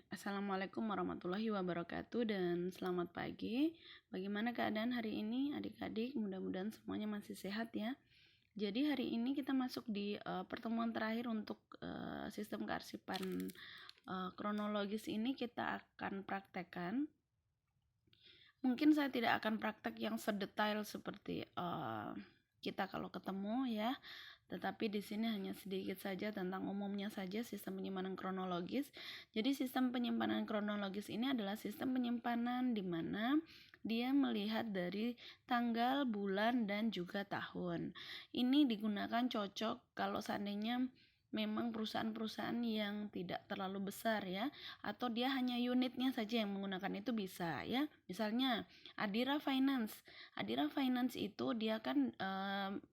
Assalamualaikum warahmatullahi wabarakatuh dan selamat pagi. Bagaimana keadaan hari ini adik-adik? Mudah-mudahan semuanya masih sehat ya. Jadi hari ini kita masuk di pertemuan terakhir untuk sistem kearsipan kronologis ini kita akan praktekkan. Mungkin saya tidak akan praktek yang sedetail seperti kita kalau ketemu ya. Tetapi di sini hanya sedikit saja tentang umumnya saja sistem penyimpanan kronologis. Jadi sistem penyimpanan kronologis ini adalah sistem penyimpanan di mana dia melihat dari tanggal, bulan, dan juga tahun. Ini digunakan cocok kalau seandainya memang perusahaan-perusahaan yang tidak terlalu besar ya, atau dia hanya unitnya saja yang menggunakan itu bisa ya. Misalnya Adira Finance. Adira Finance itu dia kan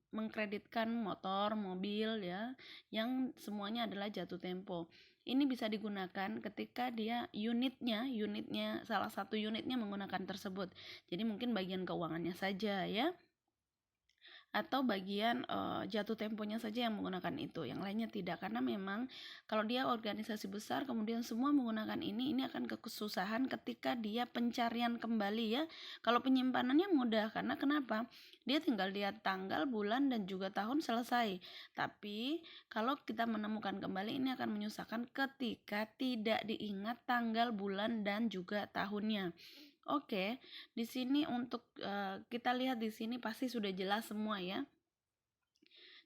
mengkreditkan motor, mobil ya, yang semuanya adalah jatuh tempo. Ini bisa digunakan ketika dia unitnya salah satu unitnya menggunakan tersebut. Jadi mungkin bagian keuangannya saja ya, atau bagian jatuh temponya saja yang menggunakan itu, yang lainnya tidak, karena memang kalau dia organisasi besar kemudian semua menggunakan ini akan kesusahan ketika dia pencarian kembali ya. Kalau penyimpanannya mudah, karena kenapa? Dia tinggal lihat tanggal, bulan, dan juga tahun, selesai. Tapi kalau kita menemukan kembali ini akan menyusahkan ketika tidak diingat tanggal, bulan, dan juga tahunnya. Oke, di sini untuk kita lihat di sini pasti sudah jelas semua ya.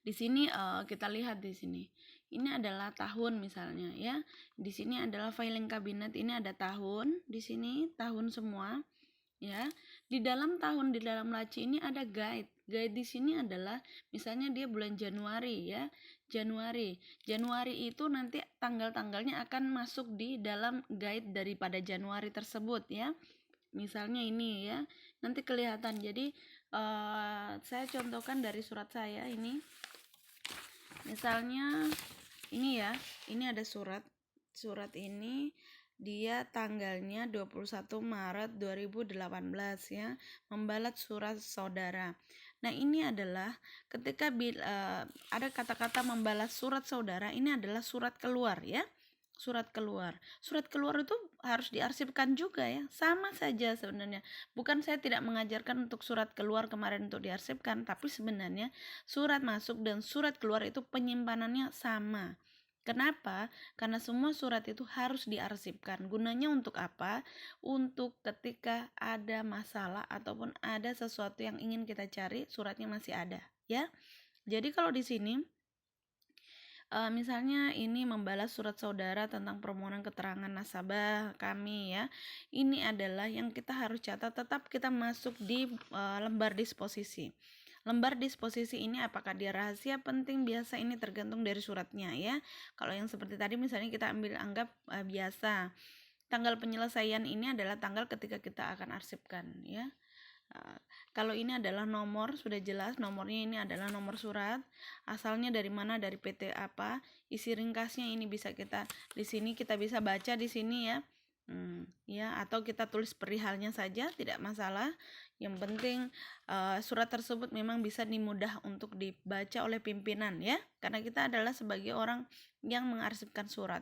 Di sini kita lihat di sini. Ini adalah tahun misalnya ya. Di sini adalah filing kabinet, ini ada tahun, di sini tahun semua ya. Di dalam tahun, di dalam laci ini ada guide. Guide di sini adalah misalnya dia bulan Januari ya. Januari itu nanti tanggal-tanggalnya akan masuk di dalam guide daripada Januari tersebut ya. Misalnya ini ya, nanti kelihatan. Jadi saya contohkan dari surat saya ini. Misalnya ini ya, ini ada surat ini dia tanggalnya 21 Maret 2018 ya, membalat surat saudara. Nah ini adalah ketika ada kata-kata membalas surat saudara, ini adalah surat keluar ya. Surat keluar itu harus diarsipkan juga ya, sama saja sebenarnya. Bukan saya tidak mengajarkan untuk surat keluar kemarin untuk diarsipkan, tapi sebenarnya surat masuk dan surat keluar itu penyimpanannya sama. Kenapa? Karena semua surat itu harus diarsipkan. Gunanya untuk apa? Untuk ketika ada masalah ataupun ada sesuatu yang ingin kita cari, suratnya masih ada ya. Jadi kalau di sini misalnya ini membalas surat saudara tentang permohonan keterangan nasabah kami ya. Ini adalah yang kita harus catat, tetap kita masuk di lembar disposisi. Lembar disposisi ini apakah dia rahasia, penting, biasa, ini tergantung dari suratnya ya. Kalau yang seperti tadi misalnya kita anggap biasa. Tanggal penyelesaian ini adalah tanggal ketika kita akan arsipkan ya. Kalau ini adalah nomor, sudah jelas nomornya, ini adalah nomor surat, asalnya dari mana, dari PT apa, isi ringkasnya ini bisa kita di sini kita bisa baca di sini ya. Ya, atau kita tulis perihalnya saja, tidak masalah. Yang penting surat tersebut memang bisa dimudah untuk dibaca oleh pimpinan ya, karena kita adalah sebagai orang yang mengarsipkan surat.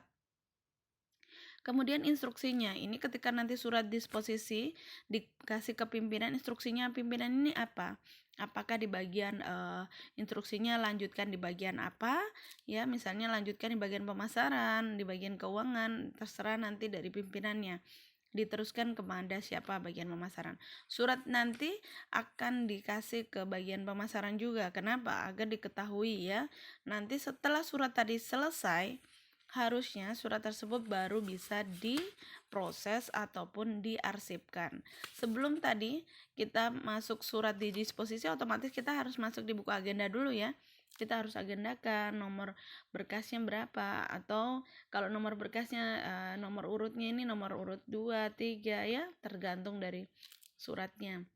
Kemudian instruksinya, ini ketika nanti surat disposisi dikasih ke pimpinan, instruksinya pimpinan ini apa? Apakah di bagian instruksinya lanjutkan di bagian apa? Ya, misalnya lanjutkan di bagian pemasaran, di bagian keuangan, terserah nanti dari pimpinannya. Diteruskan kepada siapa bagian pemasaran. Surat nanti akan dikasih ke bagian pemasaran juga. Kenapa? Agar diketahui ya. Nanti setelah surat tadi selesai, harusnya surat tersebut baru bisa diproses ataupun diarsipkan. Sebelum tadi kita masuk surat di disposisi, otomatis kita harus masuk di buku agenda dulu ya. Kita harus agendakan nomor berkasnya berapa, atau kalau nomor berkasnya nomor urutnya ini nomor urut 2, 3 ya, tergantung dari suratnya.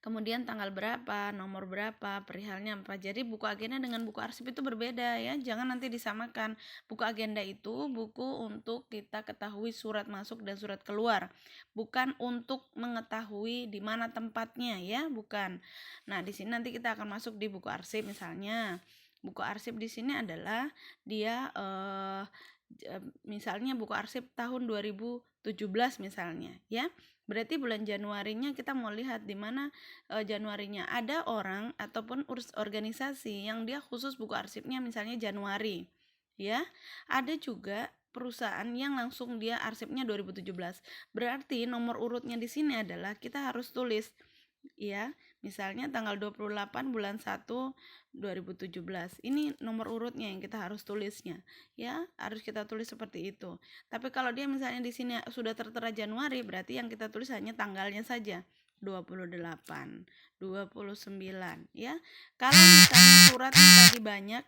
Kemudian tanggal berapa, nomor berapa, perihalnya apa. Jadi buku agenda dengan buku arsip itu berbeda ya. Jangan nanti disamakan. Buku agenda itu buku untuk kita ketahui surat masuk dan surat keluar. Bukan untuk mengetahui di mana tempatnya ya, bukan. Nah, di sini nanti kita akan masuk di buku arsip misalnya. Buku arsip di sini adalah dia misalnya buku arsip tahun 2017 misalnya ya. Berarti bulan Januarinya kita mau lihat di mana Januarinya ada orang ataupun organisasi yang dia khusus buku arsipnya misalnya Januari ya. Ada juga perusahaan yang langsung dia arsipnya 2017. Berarti nomor urutnya di sini adalah kita harus tulis ya, misalnya tanggal 28 bulan 1 2017. Ini nomor urutnya yang kita harus tulisnya. Ya, harus kita tulis seperti itu. Tapi kalau dia misalnya di sini sudah tertera Januari, berarti yang kita tulis hanya tanggalnya saja. 28, 29 ya. Kalau misalnya suratnya tadi banyak,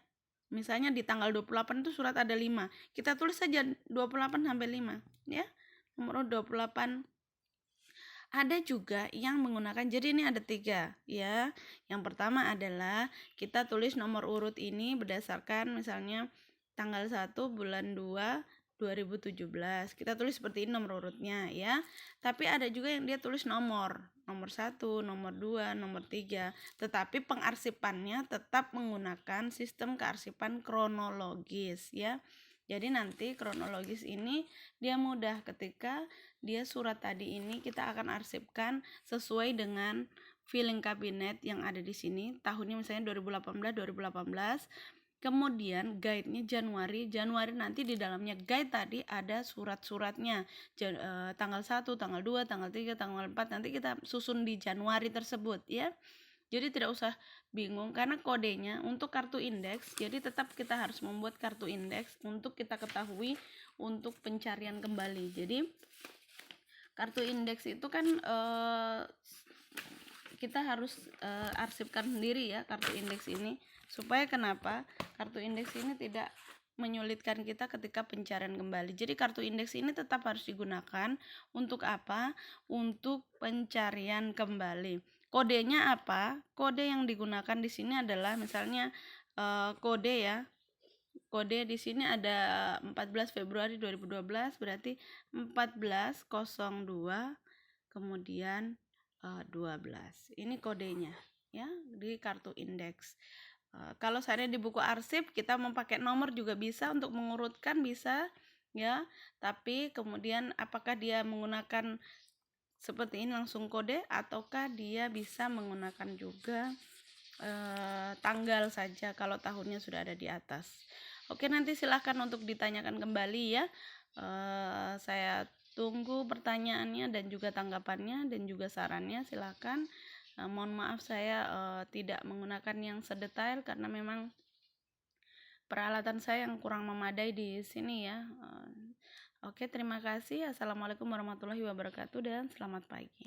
misalnya di tanggal 28 itu surat ada 5. Kita tulis saja 28 sampai 5 ya. Nomor 28. Ada juga yang menggunakan, jadi ini ada 3 ya. Yang pertama adalah kita tulis nomor urut ini berdasarkan misalnya tanggal 1 bulan 2 2017. Kita tulis seperti ini nomor urutnya ya. Tapi ada juga yang dia tulis nomor 1, nomor 2, nomor 3. Tetapi pengarsipannya tetap menggunakan sistem kearsipan kronologis ya. Jadi nanti kronologis ini dia mudah ketika dia surat tadi ini kita akan arsipkan sesuai dengan filing kabinet yang ada di sini. Tahunnya misalnya 2018. Kemudian guide-nya Januari nanti di dalamnya guide tadi ada surat-suratnya. Tanggal 1, tanggal 2, tanggal 3, tanggal 4 nanti kita susun di Januari tersebut ya. Jadi tidak usah bingung karena kodenya untuk kartu indeks, jadi tetap kita harus membuat kartu indeks untuk kita ketahui untuk pencarian kembali. Jadi kartu indeks itu kan kita harus arsipkan sendiri ya kartu indeks ini, supaya kenapa kartu indeks ini tidak menyulitkan kita ketika pencarian kembali. Jadi kartu indeks ini tetap harus digunakan untuk apa? Untuk pencarian kembali. Kodenya apa? Kode yang digunakan di sini adalah misalnya kode ya. Kode di sini ada 14 Februari 2012, berarti 1402 kemudian 12. Ini kodenya ya di kartu indeks. Kalau saya di buku arsip kita memakai nomor juga bisa untuk mengurutkan bisa ya. Tapi kemudian apakah dia menggunakan seperti ini langsung kode ataukah dia bisa menggunakan juga tanggal saja kalau tahunnya sudah ada di atas. Oke, nanti silahkan untuk ditanyakan kembali ya. Saya tunggu pertanyaannya dan juga tanggapannya dan juga sarannya, silahkan. Mohon maaf saya tidak menggunakan yang sedetail karena memang peralatan saya yang kurang memadai di sini ya. Oke, terima kasih. Assalamualaikum warahmatullahi wabarakatuh dan selamat pagi.